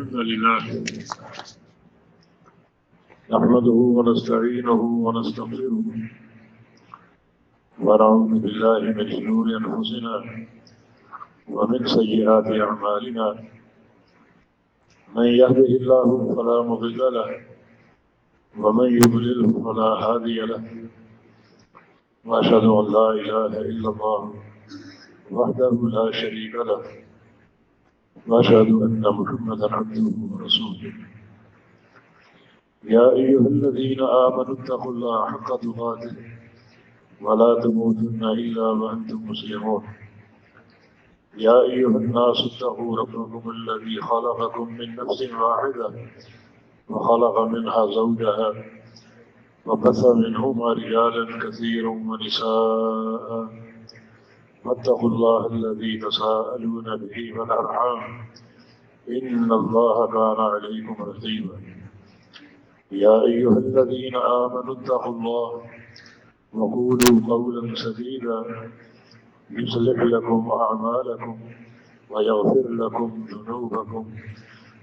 الحمد لله نحمده ونستعينه ونستغفره ونعوذ بالله من شرور أنفسنا ومن سيئات أعمالنا من يهده الله فلا مضل له ومن يضلله فلا هادي له وأشهد أن لا إله إلا الله وحده لا شريك له وأشهد أن محمدا عبده ورسوله يا أيها الذين آمنوا اتقوا الله حق تقاته ولا تموتن إلا وأنتم مسلمون يا أيها الناس اتقوا ربكم الذي خلقكم من نفس واحدة وخلق منها زوجها وبث منهما رجالا كثيرا ونساء واتقوا الله الذي تساءلون به والأرحام إن الله كان عليكم رقيبا يا أيها الذين آمنوا اتقوا الله وقولوا قولا سديدا يصلح لكم أعمالكم ويغفر لكم ذنوبكم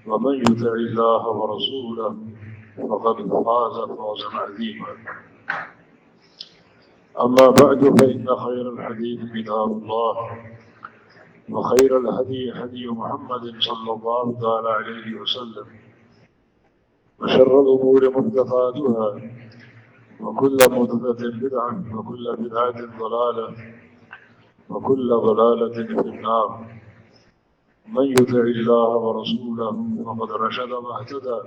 ومن يطع الله ورسوله فقد فاز فوزا عظيما أما بعد فإن خير الحديث كتاب الله وخير الهدي هدي محمد صلى الله تعالى عليه وسلم وشر الأمور محدثاتها وكل محدثة بدعة وكل بدعة ضلالة وكل ضلالة في النار من يطع الله ورسوله فقد رشد واهتدى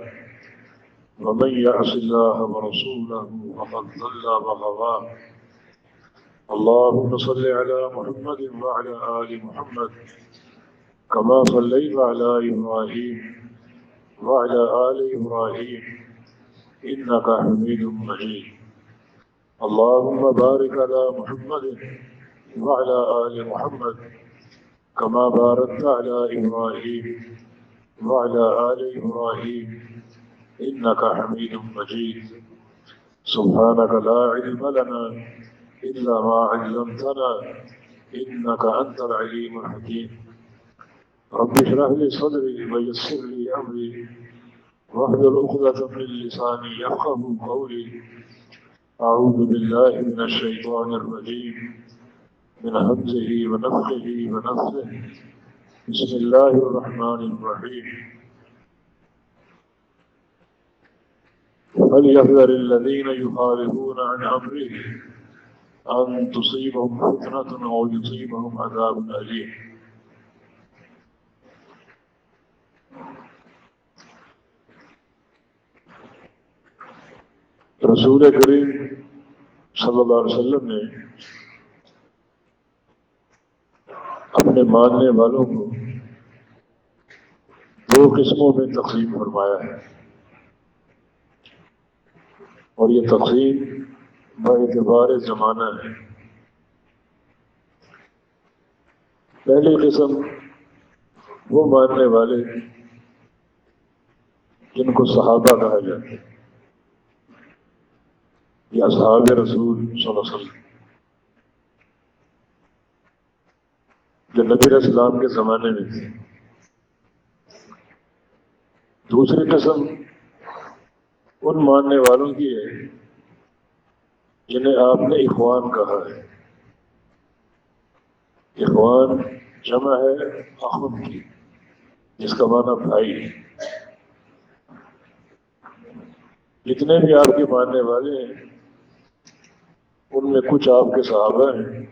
ومن يعص الله ورسوله فقد ضل وغوى اللهم صل على محمد وعلى آل محمد كما صليت على إبراهيم وعلى آل إبراهيم إنك حميد مجيد اللهم بارك على محمد وعلى آل محمد كما باركت على إبراهيم وعلى آل إبراهيم إنك حميد مجيد سبحانك لا علم لنا إلا ما علمتنا إنك أنت العليم الحكيم رب اشرح لي صدري ويسر لي أمري واحلل عقدة من لساني يفقهوا قولي أعوذ بالله من الشيطان الرجيم من همزه ونفخه ونفثه بسم الله الرحمن الرحيم فليحذر الذين يخالفون عن أمره أن تصيبهم فتنة أو يصيبهم عذاب أليم رسول کریم صلی اللہ علیہ وسلم نے اپنے ماننے والوں کو دو قسموں میں تقسیم فرمایا ہے اور یہ تقسیم باعتبار زمانہ ہے۔ پہلی قسم وہ ماننے والے جن کو صحابہ کہا جاتا ہے، یہ اصحاب رسول صلی اللہ علیہ وسلم جو نبی علیہ السلام کے زمانے میں تھے۔ دوسری قسم ان ماننے والوں کی ہے جنہیں آپ نے اخوان کہا ہے۔ اخوان جمع ہے اخن کی، جس کا معنی بھائی ہے۔ جتنے بھی آپ کے ماننے والے ہیں ان میں کچھ آپ کے صحابہ ہیں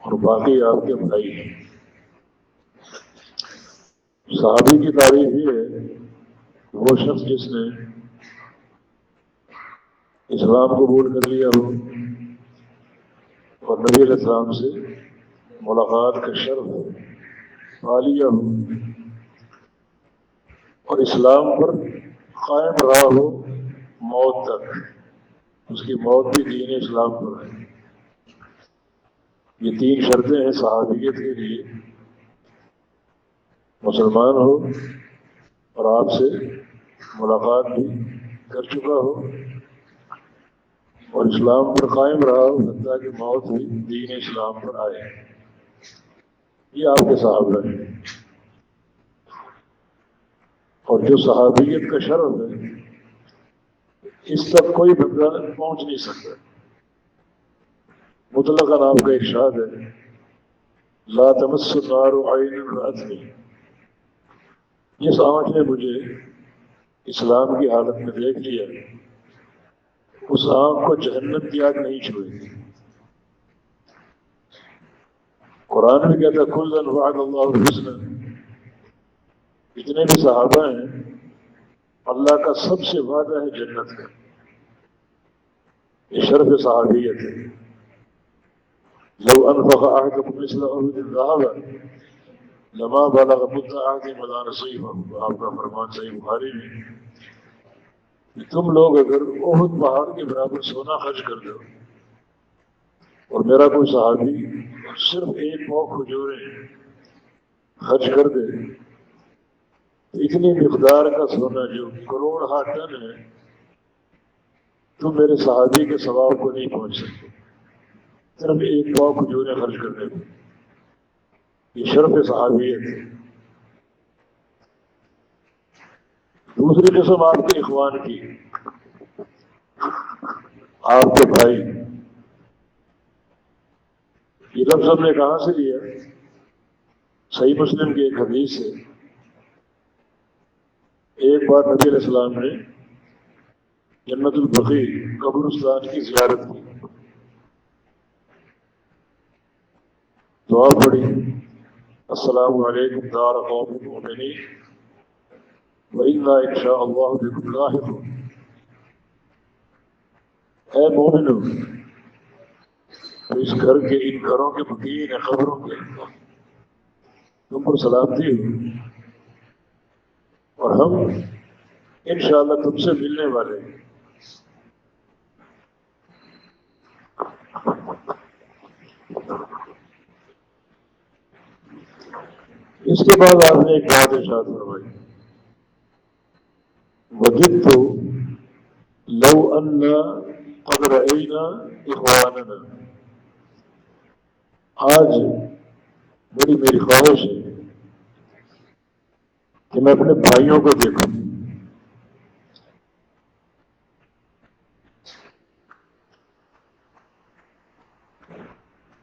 اور باقی آپ کے بھائی ہیں۔ صحابی کی تعریف یہ ہے وہ شخص جس نے اسلام قبول کر لیا ہو اور نبی علیہ السلام سے ملاقات کا شرف پا لیا ہو اور اسلام پر قائم رہا ہو موت تک، اس کی موت بھی دین اسلام پر ہے۔ یہ تین شرطیں ہیں صحابیت کے لیے: مسلمان ہو اور آپ سے ملاقات بھی کر چکا ہو اور اسلام پر قائم رہا ہو حتیٰ کہ موت بھی دین اسلام پر آئے۔ یہ آپ کے صحابہ ہیں۔ اور جو صحابیت کا شرف ہے اس تک کوئی بندہ پہنچ نہیں سکتا. مطلقاً آپ کا ارشاد ہے لا تمس النار عین رأتنی، جس آنکھ نے مجھے اسلام کی حالت میں دیکھ لیا اس آنکھ کو جہنم کی آگ نہیں چھوئے گی. قرآن میں کہتا ہے کلا وعد اللہ الحسنى، جتنے بھی صحابہ ہیں اللہ کا سب سے وعدہ ہے جنت کا. یہ شرف صحابیت ہے. لو انفق احدكم مثل احد ذهبا لما بلغ مد احدهم ولا نصيفه، آپ کا فرمان صحیح بخاری میں کہ تم لوگ اگر احد پہاڑ کے برابر سونا خرچ کر دو اور میرا کوئی صحابی صرف ایک پاؤ کھجوریں خرچ کر دے تو اتنی مقدار کا سونا جو کروڑ ٹن ہے تم میرے صحابی کے ثواب کو نہیں پہنچ سکتے صرف ایک پاؤ کھجوریں خرچ کرنے کو. یہ شرف صحابیت ہے. دوسری قسم آپ کے اخوان کی، آپ کے بھائی. یہ لفظ ہم نے کہاں سے لیا؟ صحیح مسلم کی ایک حدیث ہے. ایک بار نبی علیہ السلام نے جنت البقیع قبرستان کی زیارت کی، دعا پڑھی السلام علیکم دار قوم المؤمنین وإنا إن شاء اللہ بكم لاحقون. اے مومنو، اس گھر کے ان گھروں کے مکین ہیں، قبروں کے، تم پر سلامتی ہو اور ہم انشاءاللہ تم سے ملنے والے ہیں. اس کے بعد آپ نے ایک بات ارشاد فرمائی وجدت لو ان قد رأینا اخواننا. آج میری خواہش ہے کہ میں اپنے بھائیوں کو دیکھوں.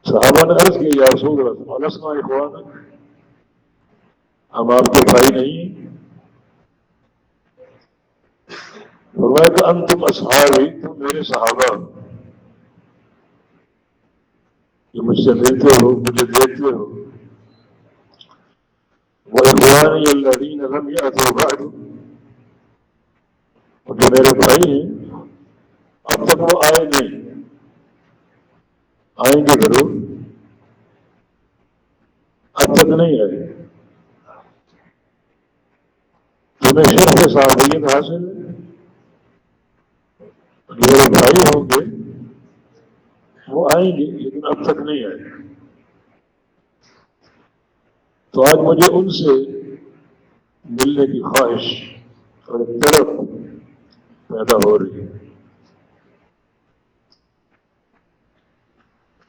صحابہ نے عرض کیا یا رسول اللہ السنا اخوانا، ہم آپ کے بھائی نہیں ہیں؟ فرمایا کہ انتم اصحابی، تم میرے صحابہ جو مجھ سے ملتے ہو، مجھے دیکھتے ہو. وإخواني الذين لم يأتوا بعد، اور جو میرے بھائی ہیں اب تک وہ آئے نہیں، آئیں گے ضرور، اب تک نہیں آئے. تمہیں شرف صحابیت حاصل ہے. جو میرے بھائی ہوں گے وہ آئیں گے لیکن اب تک نہیں آئے. تو آج مجھے ان سے ملنے کی خواہش اور ایک طرف پیدا ہو رہی ہے.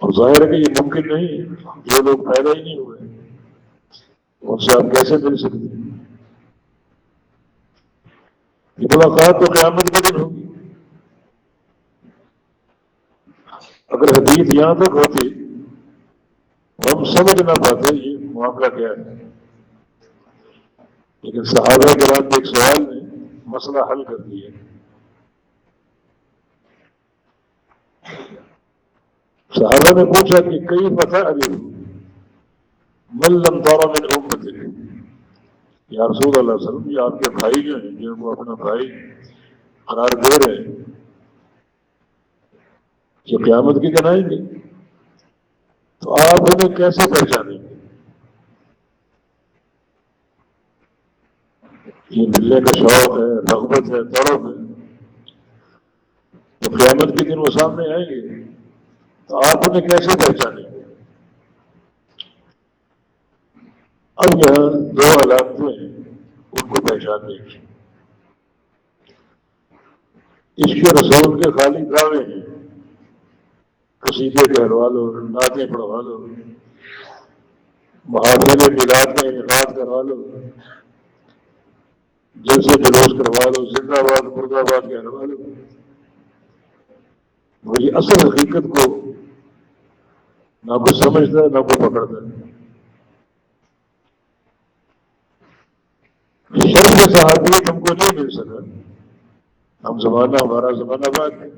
اور ظاہر ہے کہ یہ ممکن نہیں ہے، جو لوگ پیدا ہی نہیں ہوئے ان سے آپ کیسے مل سکتے ہیں؟ یہ ملاقات تو قیامت کے دن ہوگی. اگر حدیث یہاں تک ہوتی ہم سمجھ نہ پاتے یہ معاملہ کیا ہے، لیکن صحابہ کرام کے ایک سوال نے مسئلہ حل کر دیا. صحابہ نے پوچھا کہ کئی فتح علی من لم تر من امتک، یا رسول اللہ صلی اللہ علیہ وسلم، یہ آپ کے بھائی جو ہیں جن کو اپنا بھائی قرار دے رہے ہیں یہ قیامت کی دن آئیں گے تو آپ انہیں کیسے پہچانیں گے؟ یہ ملنے کا شوق ہے، رغبت ہے، طلب ہے. تو قیامت کے دن وہ سامنے آئیں گے تو آپ انہیں کیسے پہچانیں گے؟ اب یہاں دو علامتیں ہیں ان کو پہچاننے کی. عشق رسول کے خالی دعوے ہیں، قصیدے کہلوا لو، نعتیں پڑھوا لو، محافل میلاد کا انعقاد کروا لو، جلسے جلوس کروا لو، زندہ آباد مرد آباد کہلوا لو، وہ یہ اصل حقیقت کو نہ کوئی سمجھتا ہے نہ کوئی پکڑتا ہے۔ شرف صحابیت ہم کو نہیں مل سکا، ہم زمانہ ہمارا زمانہ بعد ہے،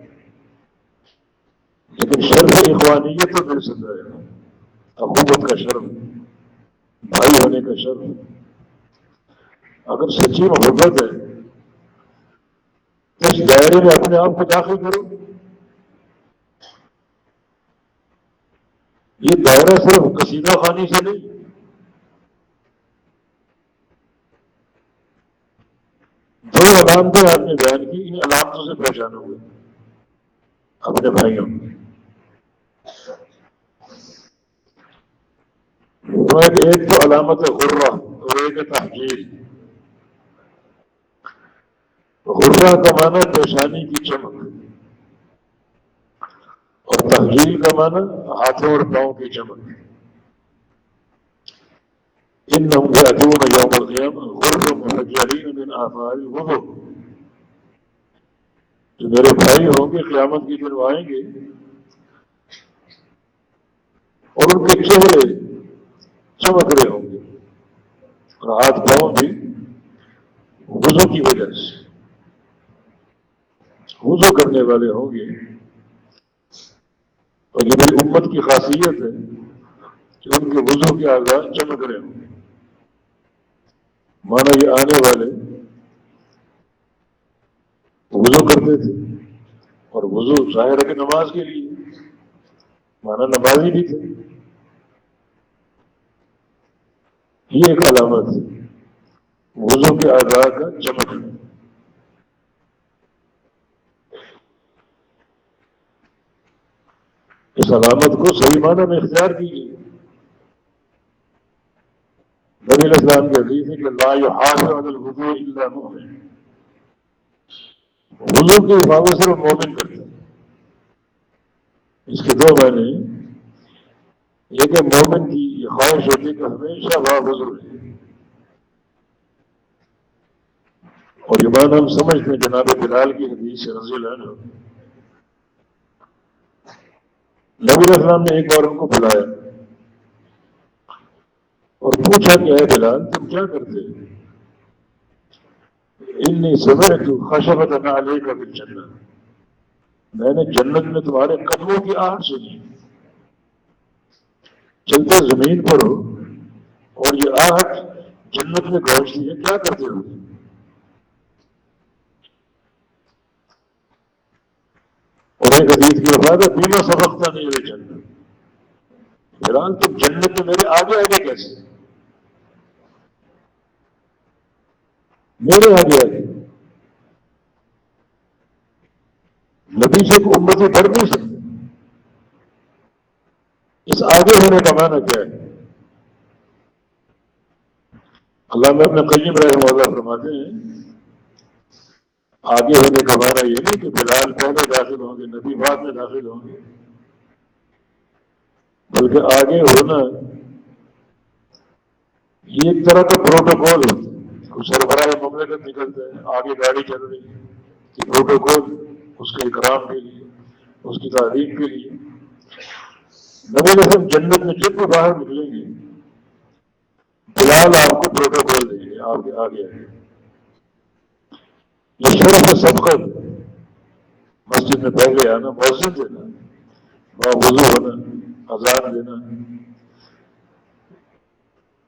لیکن شرف اخوانیت تو مل سکتا ہے، اخوت کا شرف، بھائی ہونے کا شرف۔ اگر سچی محبت ہے تو اس دائرے میں اپنے آپ کو داخل کرو۔ یہ دائرہ صرف قصیدہ خوانی سے نہیں، جو علامتیں آپ نے بیان کی ان علامتوں سے پہچانو گے اپنے بھائیوں کو۔ ایک تو علامت غرہ اور ایک تحجیل۔ غرہ کا معنی پیشانی کی چمک، اور تحجیل کا معنی ہاتھوں اور پاؤں کی چمک۔ انہم یأتون یوم القیامہ غرا محجلین من آثار الوضوء۔ جو میرے بھائی ہوں گے قیامت کے دن آئیں گے اور ان کے چہرے چمک رہے ہوں گے اور ہاتھ پاؤں بھی وضو کی وجہ سے، وضو کرنے والے ہوں گے۔ اور یہ میری امت کی خاصیت ہے کہ ان کے وضو کے اعضاء چمک رہے ہوں گے، مانا یہ آنے والے وضو کرتے تھے، اور وضو ظاہر ہے کہ نماز کے لیے، مانا نمازی بھی تھے۔ یہ ایک علامت ہے وضو کے اعضاء کا چمکنا۔ اس علامت کو صحیح معنی میں اختیار کیجیے۔ نبی علیہ السلام کی حدیث ہے کہ لا یحافظ علی الوضوء الا مؤمن، وضو کی حفاظت صرف مومن کرتا ہے۔ اس کے دو معنی، ایک ہے مومن کی یہ خواہش ہوتی ہے کہ ہمیشہ وضو رہے، اور یہ معنی ہم سمجھتے ہیں جناب بلال کی حدیث سے رضی اللہ عنہ۔ نبی علیہ السلام نے ایک بار ان کو بلایا اور پوچھا کہ اے بلال تم کیا کرتے ہو؟ انی سمعت خشبۃ علیک فی الجنہ، میں نے جنت میں تمہارے قدموں کی آہٹ سنی، چلتے زمین پر ہو اور یہ آہٹ جنت میں پہنچتی ہے، کیا کرتے ہو؟ اور ایک حدیث کی الفاظ ہے بیما سبقتا نہیں رہے جنت، بلال تم جنت میں میرے آگے آگے کیسے؟ میرے آگے آگے نبی سے کو امتی بڑھ نہیں سکتے۔ اس آگے ہونے کا معنی کیا ہے؟ علامہ ابن قیم رحمہ اللہ فرماتے ہیں آگے ہونے کا معنی یہ نہیں کہ بلال پہلے داخل ہوں گے نبی بعد میں داخل ہوں گے، بلکہ آگے ہونا یہ ایک طرح کا پروٹوکول ہوتا ہے۔ سربراہ مملکت نکلتا ہے، آگے گاڑی چل رہی ہے، یہ پروٹوکول اس کے اکرام کے لیے، اس کی تعلیم کے لیے۔ نبی علیہ السلام جنت میں جب بھی باہر نکلیں گے بلال آپ کو پروٹوکول دیں گے آپ کے آگے آگے۔ یہ شرف سبقت، مسجد میں پہلے آنا، مؤذن دینا، وہاں وضو ہونا، اذان دینا،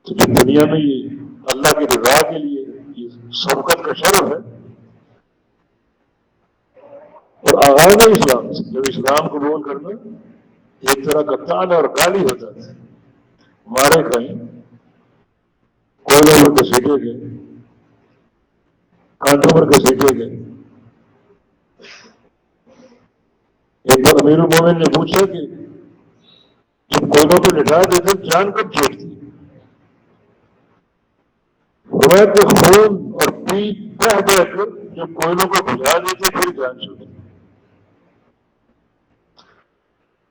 تو جو دنیا میں یہ اللہ کی رضا کے لیے یہ سبقت کا شرف ہے، اور آغاز اسلام سے جب اسلام قبول کرنا ایک طرح کا طعن اور گالی ہوتا تھا، مارے کہیں کوئلوں پر گھسیٹے گئے، کانٹوں پر گھسیٹے گئے۔ ایک بار امیر المومنین نے پوچھا کہ جب کوئلوں پہ لٹا دیتے جان کب چھوڑتی؟ روایت کے خون اور پیپ بہہ بہہ کر جب کوئلوں کو بجھا دیتے پھر جان چھوڑتی۔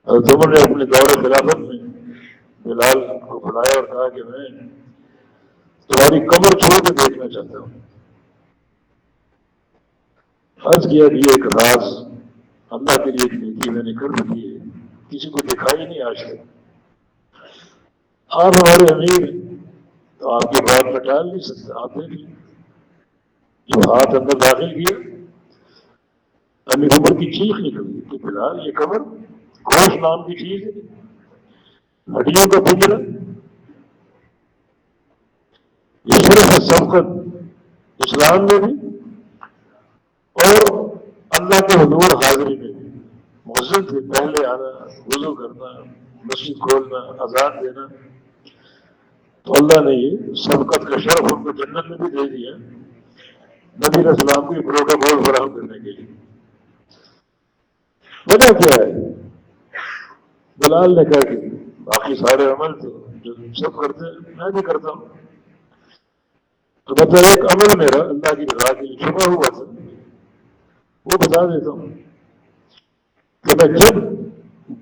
حضرت عمر نے اپنے دور خلافت میں بلال کو بلایا اور کہا کہ میں تمہاری کمر چھوڑ کے دیکھنا چاہتا ہوں۔ عرض کیا کہ یہ ایک راز اللہ کے لیے ایک نیکی میں نے کر رکھی ہے، کسی کو دکھائی نہیں آج تک. آپ ہمارے امیر تو آپ کی بات میں ٹال نہیں سکتے. آپ نے جو ہاتھ اندر داخل کیا، امیر عمر کی چیخ نکلی کہ فی الحال یہ قبر گوشت نام کی چیز ہے، ہڈیوں کا پنجرا. اس طرح سے سبقت اسلام میں بھی اور اللہ کے حضور حاضری میں بھی. مؤذن سے پہلے آنا، وضو کرنا، مسجد کھولنا، اذان دینا، تو اللہ نے یہ سبقت کا شرف ان کو جنت میں بھی دے دیا نبی علیہ السلام کو یہ پروٹوکول فراہم کرنے کے لیے. وجہ کیا ہے؟ بلال نے کہا کہ باقی سارے عمل تو جو سب کرتے ہیں میں بھی کرتا ہوں، تو مطلب ایک عمل میرا اللہ کی رضا کے لیے چھپا ہوا تھا، وہ بتا دیتا ہوں کہ میں جب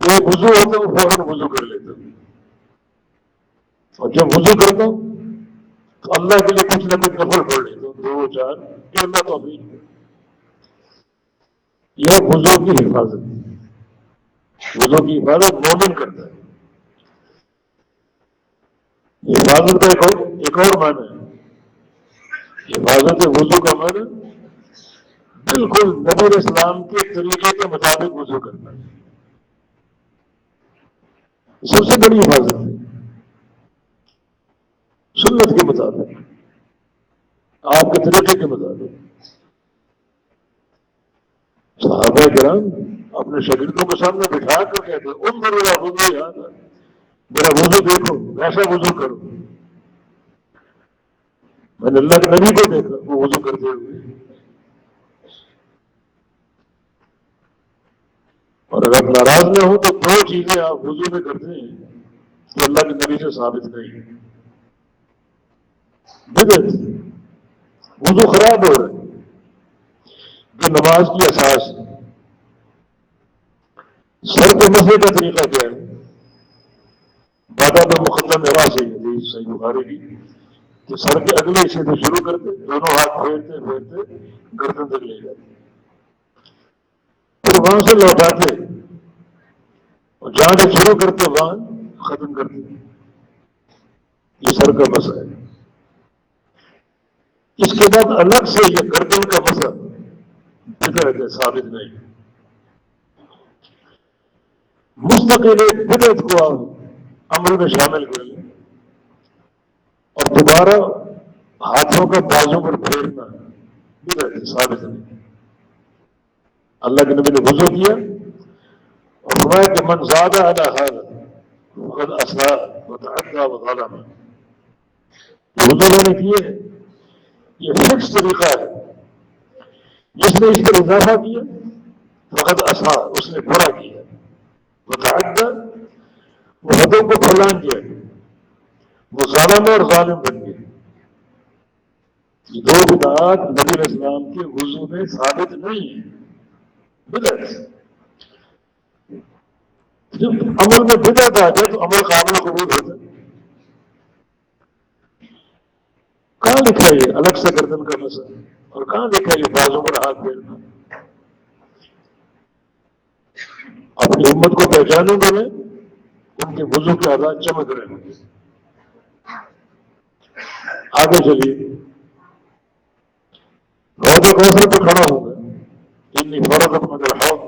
بے وضو ہوتا ہوں فوراً وضو کر لیتا ہوں، اور جب وضو کرتا ہوں تو اللہ کے لیے کچھ نہ کچھ نفل پڑھ لیتا ہوں، 2 4 یہ اللہ توفیق ہے. یہ وضو کی حفاظت، وضو کی حفاظت مومن کرتا ہے. حفاظت کا ایک اور معنی ہے. حفاظت وضو کا معنی بالکل نبی علیہ السلام کے طریقے کے مطابق وضو کرنا ہے. سب سے بڑی حفاظت ہے سنت کے مطابق، آپ کے طریقے کے مطابق. صحابہ کرام اپنے شاگردوں کے سامنے بٹھا کر کہتے ہیں ان میرا وضو یاد ہے، میرا وضو دیکھو ایسا وضو کرو. میں نے اللہ کے نبی کو دیکھا وہ وضو کرتے ہوئے. اور اگر ناراض نہ ہو تو 2 چیزیں آپ وضو میں کرتے ہیں تو اللہ کے نبی سے ثابت نہیں ہے. بدعت، وضو خراب ہو رہا ہے جو نماز کی اساس ہے. سر کے مسئلے کا طریقہ کیا ہے؟ بادہ میں مقدم سے صحیح بخاری کی کہ سر کے اگلے حصے سے شروع کرتے، دونوں ہاتھ پھیرتے پھیرتے گردن تک لے جاتے، پھر وہاں سے لوٹاتے اور جہاں سے شروع کرتے وہاں ختم کرتے. یہ سر کا مسئلہ ہے. اس کے بعد الگ سے یہ گردن کا مسئلہ بدعت ہے، ثابت نہیں. مستقل ایک بدعت کو آپ عمل میں شامل کر لیں اور دوبارہ ہاتھوں کا بازو پر پھیرنا بدعت ہے، ثابت نہیں. اللہ کے نبی نے وضو کیا اور فرمایا کہ من زاد علی هذا فقد اساء وتعدى وظلم. وضو میں نے کیے یہ فکس طریقہ ہے، جس نے اس پر اضافہ کیا فقد اساء اس نے برا کیا، وتعدى وہ حدوں کو پھلان دیا، وہ ظالم اور ظالم بن گئے. یہ 2 بدعات نبی علیہ السلام کے وضو میں ثابت نہیں ہے، بدعت. جب عمل میں بدعت آ جائے تو عمل قابل قبول ہوتا ہے. کہاں لکھا یہ الگ سے گردن کا مسئلہ، اور کہاں لکھا یہ بازو پر ہاتھ پھیرنا؟ اپنی امت کو پہچانوں گا میں ان کے وضو کے آداب چمک رہے ہوں گے. آگے چلیے، حوض کوثر پہ کھڑا ہوں گا، اتنی فرض مگر حوض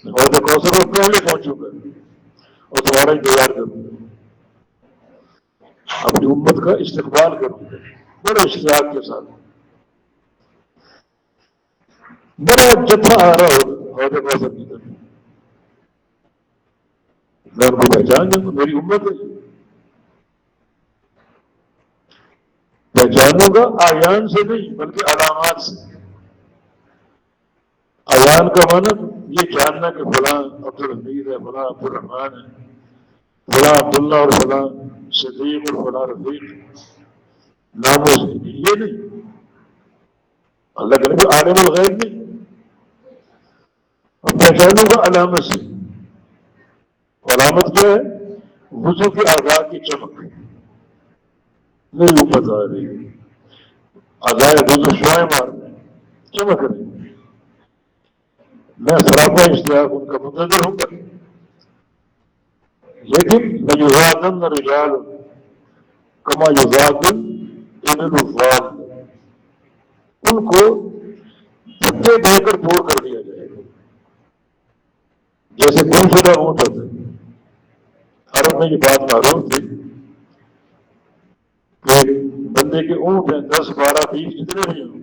حوض کوثر میں پہلے پہنچوں گا اور تمہارا انتظار کروں گا، اپنی امت کا استقبال کروں گا بڑے اشتیاق کے ساتھ. بڑا جتھا آ رہا ہوگا حوض کوثر کی طرف، میں ان کو پہچان جاؤں گا، میری امت ہے. پہچانوں گا آیان سے نہیں بلکہ علامات سے. آیان کا معنی یہ جاننا کہ فلاں عبدالحمید ہے، فلاں عبدالرحمان ہے، فلاں عبداللہ اور فلاں صدیق اور فلاں رفیق ناموں سے، یہ نہیں. اللہ کے نبی عالم الغیب نہیں. اور پہچانوں گا علامت سے. علامت کیا ہے؟ وضو کے اعضاء کی چمک. میری امت آ رہی ہے، اعضاء وضو شوائیں مار رہے ہیں، چمک رہے ہیں. میں سراپا اشتیاق ان کا منتظر ہوں گا، لیکن لَيُزَادَنَّ رِجَالٌ كَمَا يُزَادُ الْإِبِلُ الضَّالُّ، ان کو دھکے دے کر دور کر دیا جائے گا جیسے گم شدہ اونٹ ہوتے ہیں۔ عرب میں یہ بات معروف تھی کہ بندے کے اونٹ ہیں 10 12 20 جتنے بھی ہوں،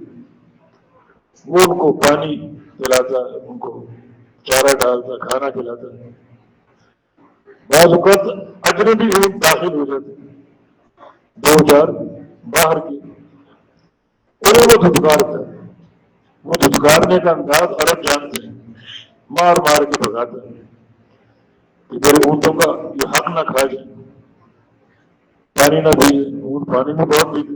وہ ان کو پانی پلاتا، ان کو چارہ ڈالتا، کھانا کھلاتا۔ بعض اوقات اجنبی اونٹ داخل ہو جاتے، 2 4 باہر کے، انہیں وہ دھتکارتا ہے۔ وہ دھتکارنے کا انداز عرب جانتے ہیں، مار مار کے بھگاتا ہے کہ میرے اونٹوں کا یہ حق نہ کھا جائے، پانی نہ پیے۔ اونٹ پانی میں بہت پیتے،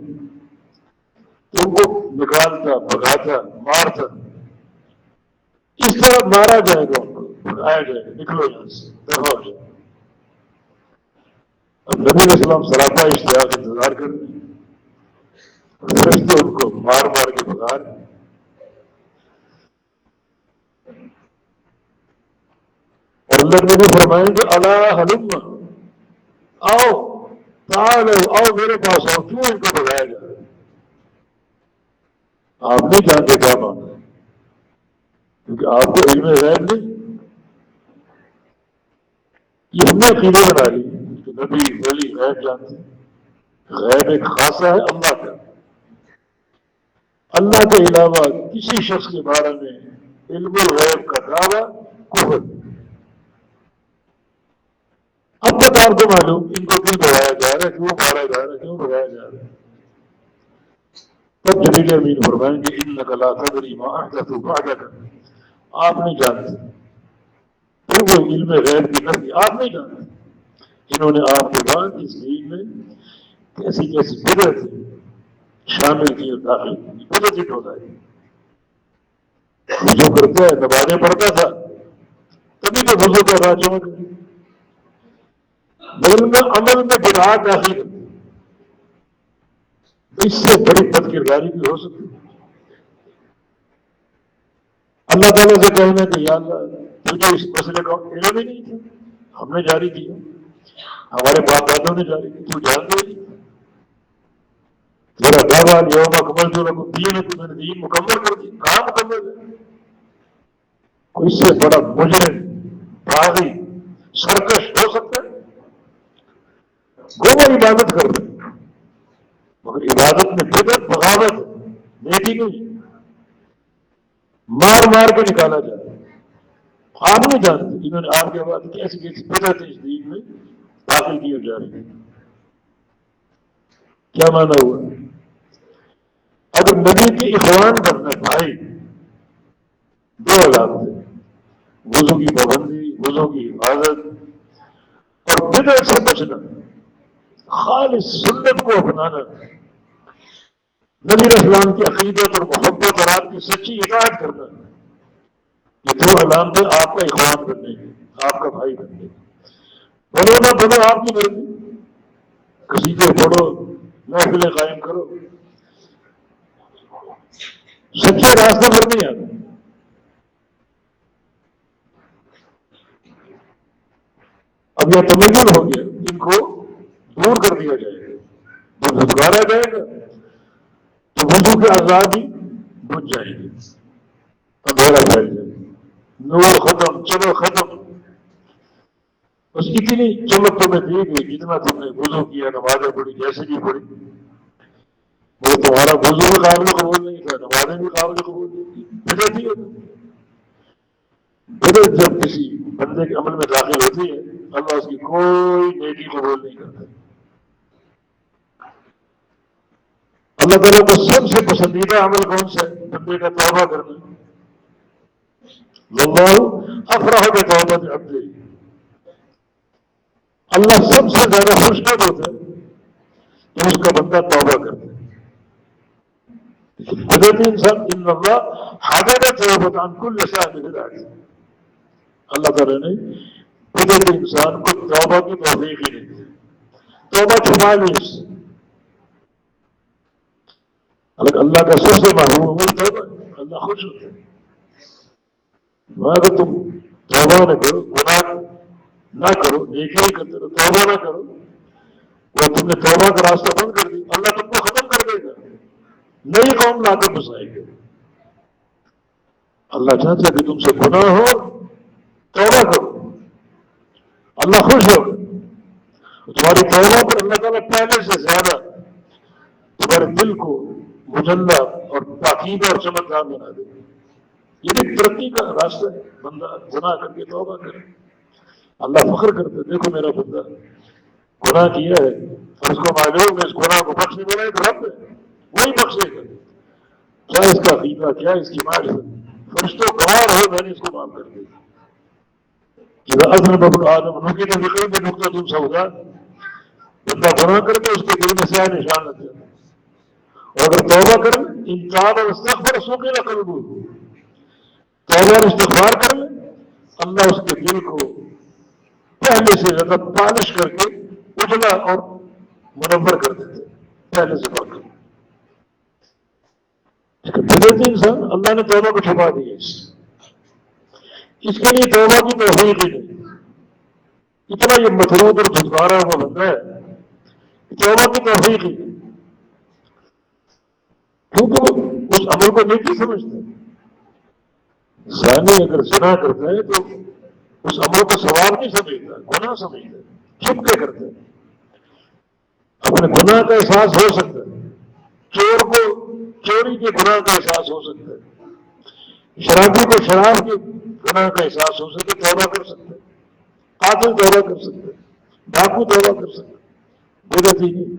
ان کو نکالتا، بھگاتا، مارتا۔ اس طرح مارا جائے گا، ان کو بھگایا جائے گا، نکلو یہاں سے، دفع ہو جائے۔ اب نبی علیہ السلام سراپا اشتیاق انتظار کر رہے ہیں، فرشتے ان کو مار مار کے بھگا رہے ہیں۔ اور اللہ نبی فرمائیں گے الا ہلم، آؤ، تعالوا، آؤ میرے پاس آؤ، کیوں ان کو بھگایا جا رہا ہے؟ آپ نہیں جانتے کیا بات ہے، کیونکہ آپ کو علم غیب نہیں۔ یہ ہم نے عقیدے بنا لی کہ نبی ولی غیب جانتے ہیں۔ غیب ایک خاصہ ہے اللہ کا، اللہ کے علاوہ کسی شخص کے بارے میں علم الغیب کا دعویٰ کفر۔ اب تک آپ کو معلوم ان کو کیوں بھگایا جا رہا ہے، کیوں مارا جا رہا ہے، کیوں بھگایا جا رہا ہے۔ تب جبریل امین فرمائیں گے انک لا تدری ما احدثوا بعدک، آپ نہیں جانتے۔ پھر وہ علم غیب کی نفی، آپ نہیں جانتے انہوں نے آپ کے بعد اس دین میں کیسی کیسی بدعتیں شامل کی اور داخل کی۔ بدعت ہی ہوتا ہے جو کرتا ہے، نمازیں پڑھتا تھا تبھی تو وضو کا راجوں بدل میں عمل میں بدعات داخل کرتی، اس سے بڑی بد کرداری بھی ہو سکتی ہے۔ اللہ تعالیٰ سے کہنا کہ یا اللہ تجھے اس مسئلے کا علم ہی نہیں تھا، ہم نے جاری کیا، ہمارے باپ دادوں نے جاری کی، تو جانتے ہی تیرا دعویٰ یوم اکملت لکم دینکم، میں نے دین مکمل کر دی، کہاں مکمل ہے؟ کوئی اس سے بڑا مجرم، باغی، سرکش ہو سکتا ہے؟ گویا عبادت کر رہے ہیں، مگر عبادت میں بدعت، بغاوت، نیکی نہیں، مار مار کے نکالا جا رہا ہے۔ آپ نہیں جانتے انہوں نے آپ کے بعد کیسی کیسی بدعت اس دین میں داخل کی جا رہی ہے۔ کیا مانا ہوا؟ اگر نبی کے اخوان بننا بھائی، 2 علامتیں، وضو کی پابندی، وضو کی حفاظت، اور بدعت سے بچنا، خالص سنت کو اپنانا، نبی علیہ السلام کی عقیدت اور محبت اور آپ کی سچی اطاعت کرنا، یہ 2 علامتیں آپ کا اخوان بننے کی، آپ کا بھائی بننے کی۔ بڑھو نہ بڑھو آپ کی مرضی، قصیدے پڑھو، محفلیں قائم کرو، سچے راستے پر نہیں آتے۔ اب یہ تمدن ہو گیا، ان کو دور کر دیا جائے گا، جب دھتکارا جائے گا تو وضو کے آزاد ہی بجھ جائیں گے، اندھیرا پھیل جائے گا، نور ختم، چلو ختم، بس اتنی چمک تمہیں دی گئی جتنا تم نے وضو کیا، نمازیں پڑھی جیسے بھی پڑھی، مگر تمہارا وضو بھی قابل قبول نہیں تھا، نمازیں بھی قابل قبول نہیں تھی۔ بدعت ہی ہے۔ بدعت جب کسی بندے کے عمل میں داخل ہوتی ہے، اللہ اس کی کوئی نیکی قبول نہیں کرتا۔ اللہ تعالیٰ کو سب سے پسندیدہ عمل کون سا ہے؟ بندے کا توبہ کرنا۔ واللہ افرح بتوبۃ عبدہ، اللہ سب سے زیادہ خوشنود ہوتا ہے کہ اس کا بندہ توبہ کرتا ہے۔ بدعتی انسان ان اللہ حاضر توبۃ عن کل صاحب بدعۃ، اللہ تعالیٰ نے بدعتی انسان کو توبہ کی توفیق ہی نہیں دی، توبہ چھپا لی اس سے۔ اللہ کا سب سے محبوب عمل توبہ، اللہ خوش ہوتا ہے۔ اگر تم توبہ نہ کرو، گناہ نہ کرو، نیکی ہی کرتے رہو، توبہ نہ کرو، وہ تم نے توبہ کا راستہ بند کر دی، اللہ تم کو ختم کر دے گا، نئی قوم لا کر بسائے گا۔ اللہ چاہتا ہے کہ تم سے گناہ ہو، توبہ کرو، اللہ خوش ہوگا تمہاری توبہ پر۔ اللہ تعالیٰ پہلے سے زیادہ تمہارے دل کو مجلہ اور پاکیزہ اور چمکدار بنا دے گا۔ یہ بھی ترقی کا راستہ ہے، بندہ گناہ کر کے توبہ کرے، اللہ فخر کرتا ہے، دیکھو میرا بندہ گناہ کیا ہے اور اس کو معلوم ہے اس گناہ کو بخشنے والا ایک رب ہے، وہی بخشے گا۔ کیا اس کا عقیدہ، کیا اس کی معرفت، فرشتوں گوار ہو میں نے اس کو معاف کر دیا۔ اذا اذنب ابن آدم نکت بقلبہ نکتۃ سوداء، بندہ گناہ کر کے اس کے دل میں سیاہ نشان لگ جاتا ہے، اور اگر توبہ کر لے، ان تاب واستغفر سقل قلبہ، توبہ اور استغفار کر لے، اللہ اس کے دل کو پہلے سے زیادہ پالش کر کے اجلا اور منور کر دیتے پہلے سے بڑھ کر۔ بدعتی انسان اللہ نے توبہ کو چھپا دیا، اس کے لیے توبہ کی توفیق ہی نہیں، اتنا یہ مطرود اور دھتکارا ہوا بندہ ہے کہ توبہ کی توفیق ہی نہیں، کیونکہ وہ اس عمل کو نیکی سمجھتا ہے۔ زانی اگر زنا کرتا ہے تو اس عمل کو ثواب نہیں سمجھتا، گناہ سمجھتا ہے، چھپ کے کرتا ہے۔ اپنے گناہ کا احساس ہو سکتا ہے، چور کو چوری کے گناہ کا احساس ہو سکتا ہے، شرابی کو شراب کے گناہ کا احساس ہو سکتا ہے، توبہ کر سکتا ہے، قاتل توبہ کر سکتا ہے، ڈاکو توبہ کر سکتا ہے، بدعتی نہیں،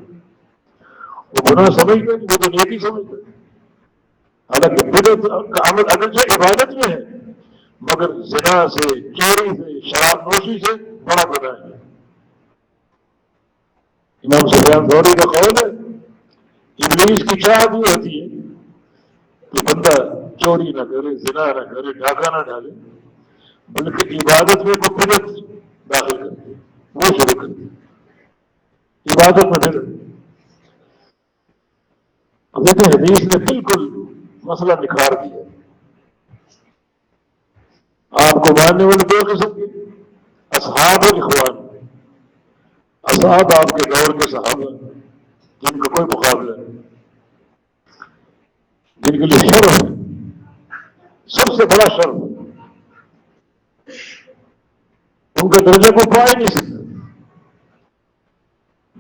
وہ گناہ سمجھتا ہے، وہ تو نیکی سمجھتا ہے۔ حالانکہ بدعت کا عمل اگرچہ عبادت میں ہے مگر زنا سے، چوری سے، شراب نوشی سے بڑا گناہ ہے۔ امام سفیان ثوری کا قول ہے، ابلیس کی چاہت یہ ہوتی ہے کہ بندہ چوری نہ کرے، زنا نہ کرے، ڈاکہ نہ ڈالے، بلکہ عبادت میں کوئی بدعت داخل کر دے، وہ شروع کر دے عبادت میں بدعت۔ اب دیکھیں حدیث نے بالکل مسئلہ نکھار دیا۔ آپ کو ماننے والے دو قسم کے، اصحاب و اخوان۔ اصحاب آپ کے دور کے صحابہ جن کا کوئی مقابلہ نہیں، جن کے لیے شرف ہے، سب سے بڑا شرف، ان کا درجہ کو پا ہی نہیں سکتا۔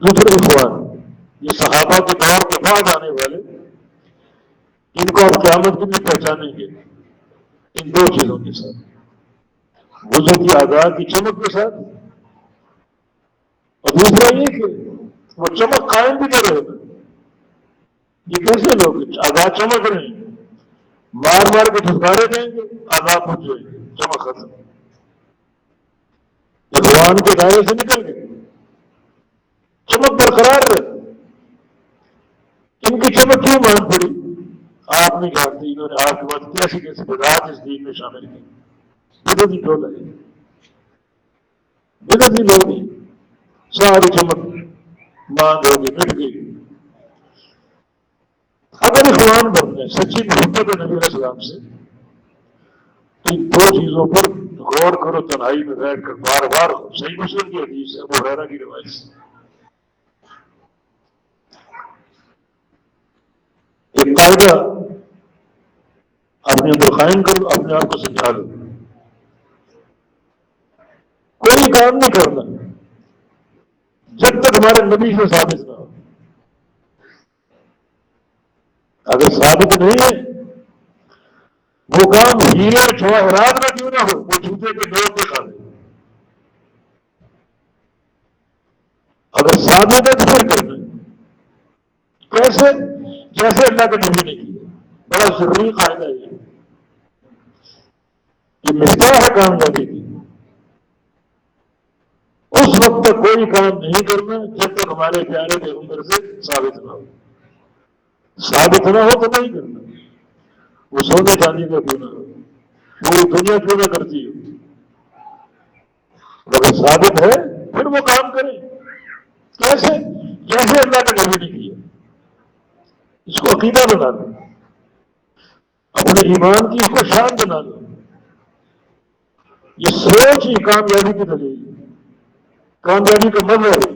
دوسرے اخوان، یہ صحابہ کے دور کے بعد آنے والے، ان کو آپ قیامت کے لیے پہچانیں گے ان دو چیزوں کے ساتھ، وضو کی آدھار کی چمک کے ساتھ، اور دوسرا یہ کہ وہ چمک قائم بھی نہ رہے گا۔ یہ کیسے لوگ آدھار چمک رہے ہیں، مار مار کے ٹھکارے دیں گے، آدھار پہنچ جائیں گے، چمک ختم، اخوان کے دائرے سے نکل گئے، چمک برقرار رہے۔ ان کی چمک کیوں مان پڑی آپ نہیں جانتے، انہوں نے آپ کے بعد کیسی کیسی بدعات اس دین میں شامل کی۔ بدعتی ٹولہ ہے، بدعتی لوگ ہیں، ساری چمک ماند ہوگی، مٹ گئی۔ اگر اخوان بنتے ہیں، سچی محبت ہے نبی علیہ السلام سے، تو ان دو چیزوں پر غور کرو، تنہائی میں بیٹھ کر بار بار۔ صحیح مسلم کی حدیث ہے، ابو ہریرہ کی روایت سے، ایک قاعدہ اپنے اندر قائم کرو، اپنے آپ کو سمجھا لو، کوئی کام نہیں کرنا جب تک ہمارے نبی سے ثابت نہ ہو۔ اگر ثابت نہیں ہے، وہ کام ہیرے اور جواہرات میں کیوں نہ ہو، وہ جوتے کے نوٹ پہ کھا لے۔ اگر ثابت ہے تو پھر کرنا کیسے؟ جیسے اللہ کے نبی نے کیا۔ بڑا ضروری قاعدہ ہے یہ مفتاح ہے کامیابی کی۔ اس وقت تک کوئی کام نہیں کرنا جب تک ہمارے پیارے پیغمبر سے ثابت نہ ہو۔ ثابت نہ ہو تو نہیں کرنا، وہ سونے چاندی کا کیوں نہ ہو، پوری دنیا کیوں نہ کرتی ہو، اگر ثابت ہے پھر وہ کام کریں۔ کیسے؟ جیسے اللہ کے نبی نے کیا۔ اس کو عقیدہ بنا لو، اپنے ایمان کی اس کو شان بنا لو، یہ سوچ ہی کامیابی کی دلیل، کامیابی کا مظہر ہے۔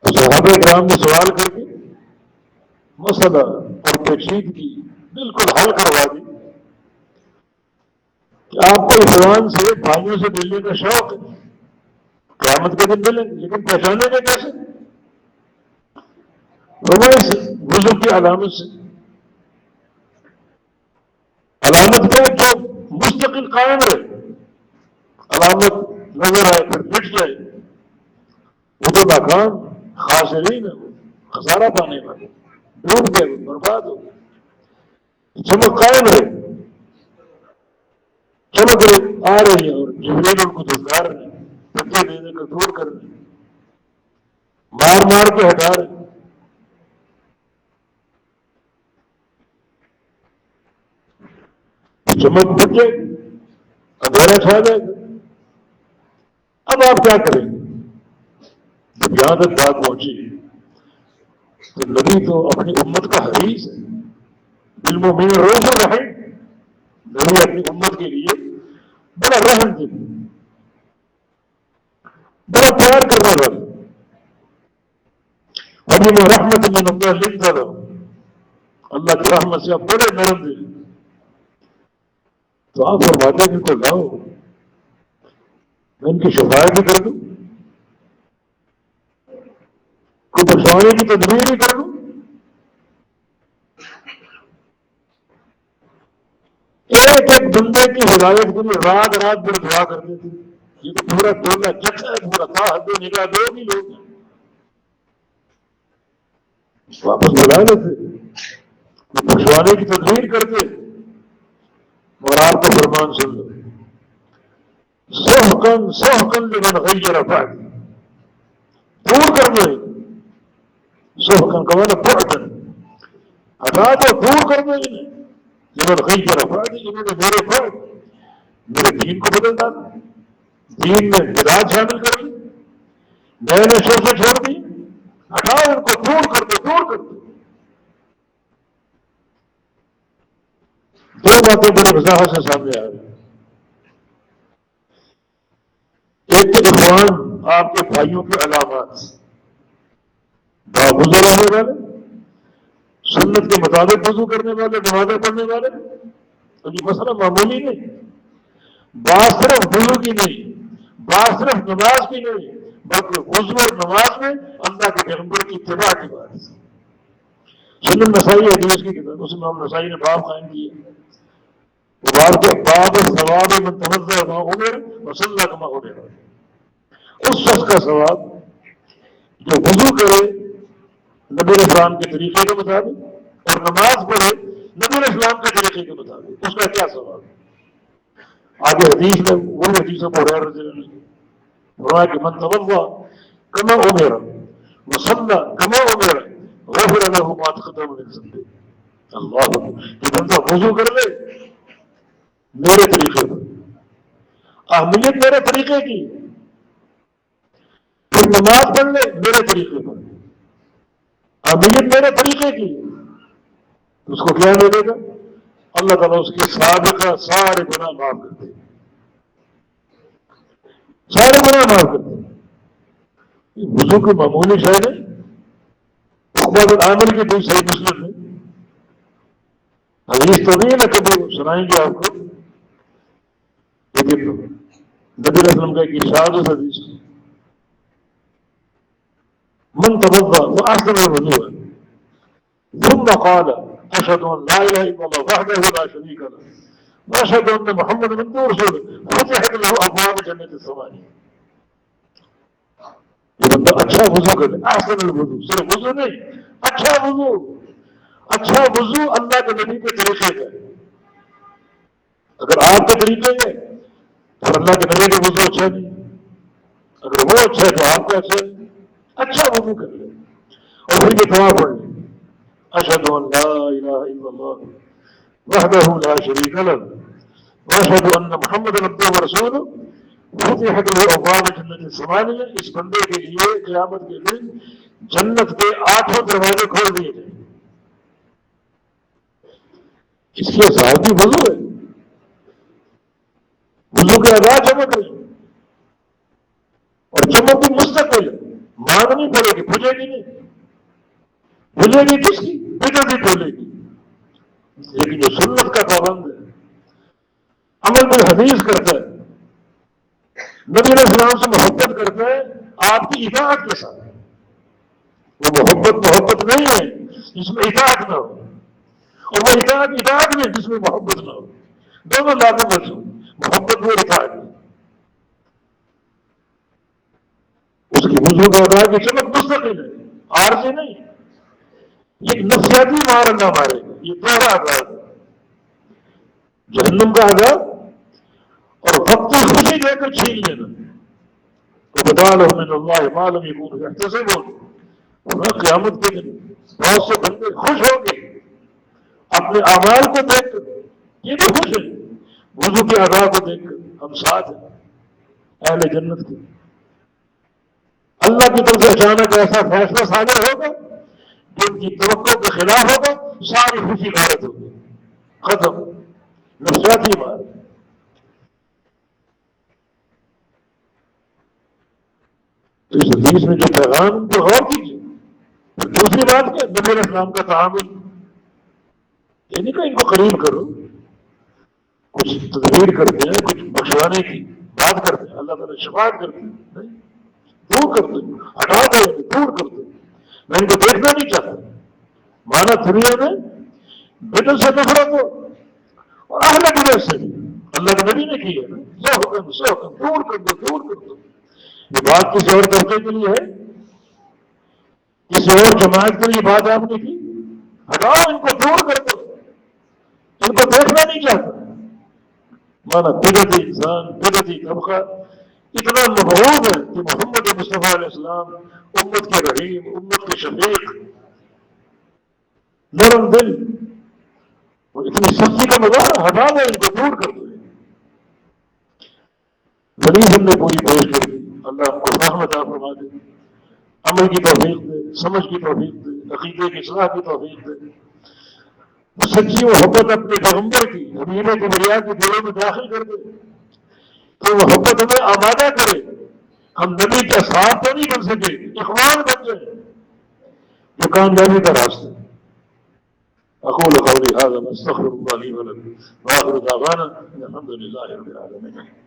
صحابہ کرام نے سوال کر کے مسئلہ اور پیچیدگی بالکل حل کروا دی کہ آپ کو ایمان سے بھائیوں سے ملنے کا شوق ہے، قیامت کے دن ملیں گے، لیکن پہچانے گے کیسے؟ اس وضو کی علامت سے، علامت پہ جو مستقل قائم ہے، علامت نظر آئے پھر مٹ جائے، وہ تو ناکام خاسرین ہے، وہ خسارہ پانے والے، ڈوب گئے، وہ برباد ہو گئے۔ چمک قائم ہے، چمک آ رہی ہے اور جبریل ان کو دھکار رہے ہیں، دھکے دینے کا دور کر رہے ہیں، مار مار کے ہٹا رہے ہیں۔ چمک بچ جائے گی، اندھیرا چھا جائے گا۔ اب آپ کیا کریں گے؟ جب یہاں تک بات پہنچی تو نبی تو اپنی امت کا حریص ہے، بالمؤمنین رؤوف رحیم، نبی اپنی امت کے لیے بڑا رحم دل، بڑا پیار کرنے والا، وَبِمَا رَحْمَةٍ مِّنَ اللَّهِ لِنتَ لَهُمْ، اللہ کی رحمت سے آپ بڑے نرم دل، تو آپ فرماتے ہیں کہ لاؤ میں ان کی شفاعت ہی کر دوں، کوئی بخشوانے کی تدبیر ہی کر دوں۔ ایک ایک بندے کی ہدایت کے لیے رات رات بھر دعا کرتے تھے، یہ تو پورا ٹولہ جتھا ہے، پورا تھا حد نگاہ دو بھی لوگ ہیں، واپس بلا لیتے، کوئی بخشوانے کی تدبیر کرتے، اور آپ کا فرمان سن لو، سحقاً سحقاً لمن غیر بعدی، دور کر دو، سحقاً کا معنی بعداً، ہٹا دو، دور کر دو انہیں، لمن غیر بعدی، انہوں نے میرے بعد میرے دین کو بدل ڈالا، دین میں بدعات شامل کر لی، نئے نئے شرطیں چھوڑ دی، ہٹاؤ ان کو، دور کر دو، دور کر دو۔ دو باتیں بڑی وضاحت سے سامنے آ رہی ہیں، ایک تو عرفان آپ کے بھائیوں کی علامات، باوضو رہنے والے، سنت کے مطابق وضو کرنے والے، نمازیں پڑھنے والے، تو یہ مسئلہ معمولی نہیں، بات صرف وضو کی نہیں، بات صرف نماز کی نہیں، بلکہ وضو اور نماز میں اللہ کے پیغمبر کی اتباع کی بات ہے۔ سنن نسائی حدیث کی کتاب، اس میں امام نسائی نے باب قائم کیے، وہ باب کے باب ثواب من توضأ کما امر وصلی کما امر، اس شخص کا ثواب جو وضو کرے نبی اسلام کے طریقے کے مطابق اور نماز پڑھے نبی اسلام کے طریقے کے مطابق، اس کا کیا ثواب ہے؟ آگے حدیث میں وہ حدیث ابو ہریرہ رضی اللہ عنہ فرمایا کہ من توضأ کما امر وصلی کما امر غفر له ما تقدم من ذنبه، اللہ کہ بندہ وضو کر لے میرے طریقے پر، اہمیت میرے طریقے کی، پھر نماز پڑھ لے میرے طریقے پر، اہمیت میرے طریقے کی، اس کو کیا ملے گا؟ اللہ تعالیٰ اس کے سابقہ سارے گناہ معاف کرتے، سارے گناہ معاف کرتے۔ وضو کی معمولی شاید ہے، عقبہ بن عامر کی بھی صحیح مسلم ہے، حدیث طویل ہے، کبھی سنائیں گے آپ کو، لیکن نبی علیہ السلام کا ایک ارشاد اس حدیث من توضأ فأحسن الوضوء ثم قال أشهد أن لا إله إلا الله وحده لا شريك له وأشهد أن محمدا عبده ورسوله فتحت له أبواب جنة الثمانية، یہ بندہ اچھا وضو کر لے، احسن الوضوء، صرف وضو نہیں، اچھا وضو، اچھا وضو اللہ کے نبی کے طریقے کا، اگر آپ کے طریقے ہے اور اللہ کے نبی کا وضو اچھا نہیں، اگر وہ اچھا ہے تو آپ کا اچھا ہے، اچھا وضو کر لے اور پھر یہ دعا پڑھ لے، اشہد ان لا الہ الا اللہ وحدہ لا شریک لہ واشہد ان محمدا عبدہ ورسولہ فتحت له ابواب جنت الثمانیہ، اس بندے کے لیے قیامت کے دن جنت کے 8 دروازے کھول دیے جائیں، اس کے ساتھ بھی وضو ہے، وضو کے ادا چمک رہی اور چمک بھی مستقل ہے، مانگنی پڑے گی، بجھے گی نہیں، بجھے گی کس کی بدعت ہی بولے گی، لیکن جو سنت کا پابند ہے، عمل بالحدیث کرتا ہے، نبی علیہ السلام سے محبت کرتا ہے آپ کی اطاعت کے ساتھ، وہ محبت نہیں ہے جس میں اطاعت نہ ہو، اور وہ اطاعت نہیں جس میں محبت نہ ہو، دونوں لاگو بچ ہو، محبت میں اطاعت نہیں، اس کی وضو کا ادا کی چمک مستقل ہے، عارضی نہیں، یہ نفسیاتی مار نہ مارے گا، یہ پہلا عذاب ہے جہنم کا عذاب، اور وقت خوشی دے کر چھین لینا، تو بتا لو من اللہ ما لم یکونوا یحتسبون، اور قیامت کے دن بہت سے بندے خوش ہو گئے اپنے اعمال کو دیکھ کر، یہ بھی خوش ہے وضو کے ادا کو دیکھ کر، ہم ساتھ ہیں اہل جنت کے، اللہ کی طرف سے اچانک ایسا فیصلہ صادر ہوگا جو ان کی توقع کے خلاف ہوگا، ساری خوشی غارت ہوگی، ختم، نفسیاتی بات۔ تو اس حدیث میں جو پیغام ان کو غور کیجیے۔ پھر دوسری بات کیا، نبی علیہ السلام کا تعامل، یعنی کہ ان کو قریب کرو، کچھ تدبیر کرتے ہیں، کچھ بخشوانے کی بات کرتے ہیں، اللہ تعالیٰ شفاعت کرتے ہیں، نہیں، دور کرتے ہیں، ہٹا دیں، دور کرتے ہیں، میں ان کو دیکھنا نہیں چاہتا، مانا دنیا میں بدعت سے نفرت ہو اور اہل بدعت سے بھی، اللہ کے نبی نے کی ہے نا، سے حکم دور کر دو، دور کر دو۔ یہ بات کسی اور طبقے کے لیے ہے، کسی اور جماعت کے لیے بات آپ نے کی، ہٹاؤ ان کو، دور کر دو، ان کو دیکھنا نہیں چاہتا، مانا بدعتی انسان، بدعتی طبقہ اتنا مغرور ہے کہ محمد مصطفیٰ علیہ السلام امت کے رحیم، امت کے شفیق، نرم دل، اور اتنی سختی کا مظاہرہ، ہٹا دیں ان کو، دور کر دیں۔ دلیل ہم نے پوری پیش کر دی، اللہ ہم کو فہم عطا فرما دے، عمل کی توفیق دے، سمجھ کی توفیق دے، عقیدے کی اصلاح کی توفیق دے، سچی محبت اپنے پیغمبر کی، حبیب کبریا کے دلوں میں داخل کر دے، تو محبت ہمیں آمادہ کرے، ہم نبی کے ساتھ تو نہیں بن سکے، اخوان بن جائے، یہ کامیابی کا راستہ۔ اقول قولی هذا واستغفر الله لي ولكم واخر دعوانا الحمد لله رب العالمين۔